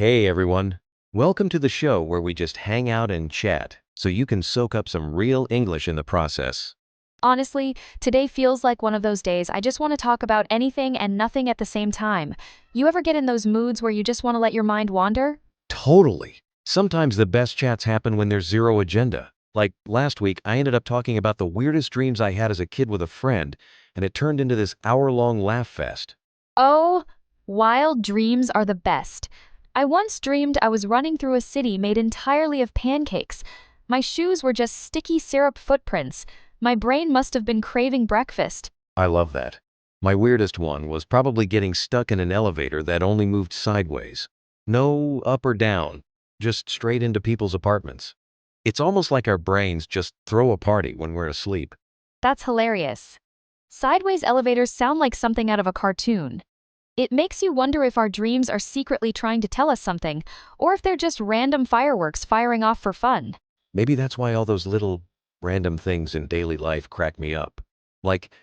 Hey everyone. Welcome to the show where we just hang out and chat so you can soak up some real English in the process. Honestly, today feels like one of those days I just want to talk about anything and nothing at the same time. You ever get in those moods where you just want to let your mind wander? Totally. Sometimes the best chats happen when there's zero agenda. Like last week, I ended up talking about the weirdest dreams I had as a kid with a friend, and it turned into this hour-long laugh fest. Oh, wild dreams are the best. I once dreamed I was running through a city made entirely of pancakes. My shoes were just sticky syrup footprints. My brain must have been craving breakfast. I love that. My weirdest one was probably getting stuck in an elevator that only moved sideways. No up or down, just straight into people's apartments. It's almost like our brains just throw a party when we're asleep. That's hilarious. Sideways elevators sound like something out of a cartoon. It makes you wonder if our dreams are secretly trying to tell us something, or if they're just random fireworks firing off for fun. Maybe that's why all those little random things in daily life crack me up. Like,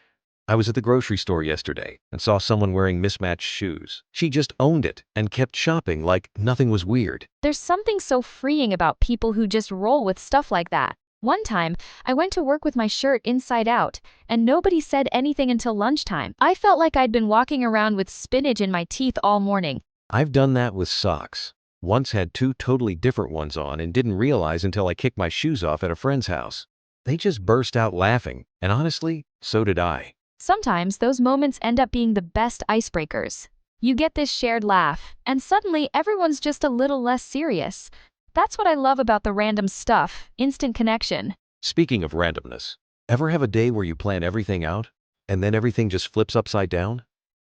I was at the grocery store yesterday and saw someone wearing mismatched shoes. She just owned it and kept shopping like nothing was weird. There's something so freeing about people who just roll with stuff like that. One time, I went to work with my shirt inside out, and nobody said anything until lunchtime. I felt like I'd been walking around with spinach in my teeth all morning. I've done that with socks. Once had two totally different ones on and didn't realize until I kicked my shoes off at a friend's house. They just burst out laughing, and honestly, so did I. Sometimes those moments end up being the best icebreakers. You get this shared laugh, and suddenly everyone's just a little less serious. That's what I love about the random stuff, instant connection. Speaking of randomness, ever have a day where you plan everything out and then everything just flips upside down?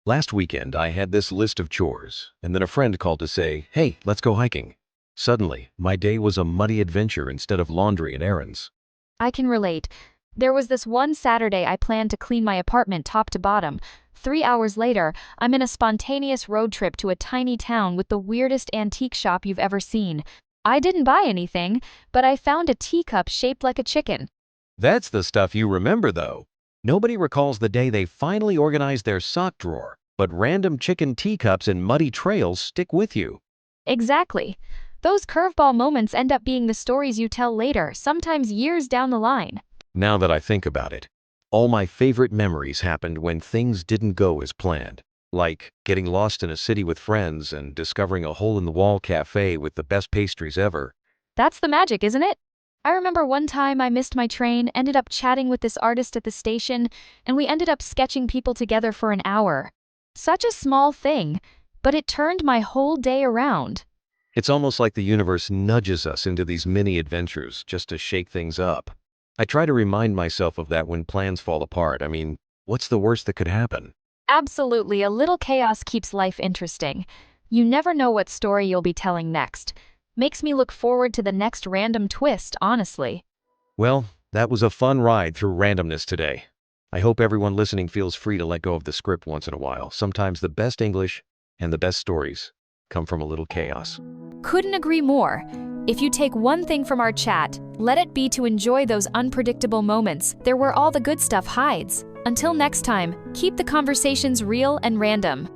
Last weekend, I had this list of chores, and then a friend called to say, "Hey, let's go hiking." Suddenly, my day was a muddy adventure instead of laundry and errands. I can relate. There was this one Saturday I planned to clean my apartment top to bottom. 3 hours later, I'm in a spontaneous road trip to a tiny town with the weirdest antique shop you've ever seen. I didn't buy anything, but I found a teacup shaped like a chicken. That's the stuff you remember, though. Nobody recalls the day they finally organized their sock drawer, but random chicken teacups and muddy trails stick with you. Exactly. Those curveball moments end up being the stories you tell later, sometimes years down the line. Now that I think about it, all my favorite memories happened when things didn't go as planned. Like getting lost in a city with friends and discovering a hole-in-the-wall cafe with the best pastries ever. That's the magic, isn't it? I remember one time I missed my train, ended up chatting with this artist at the station, and we ended up sketching people together for an hour. Such a small thing, but it turned my whole day around. It's almost like the universe nudges us into these mini adventures just to shake things up. I try to remind myself of that when plans fall apart. I mean, what's the worst that could happen? Absolutely, a little chaos keeps life interesting. You never know what story you'll be telling next. Makes me look forward to the next random twist, honestly. Well, that was a fun ride through randomness today. I hope everyone listening feels free to let go of the script once in a while. Sometimes the best English and the best stories come from a little chaos. Couldn't agree more. If you take one thing from our chat, let it be to enjoy those unpredictable moments. They're where all the good stuff hides. Until next time, keep the conversations real and random.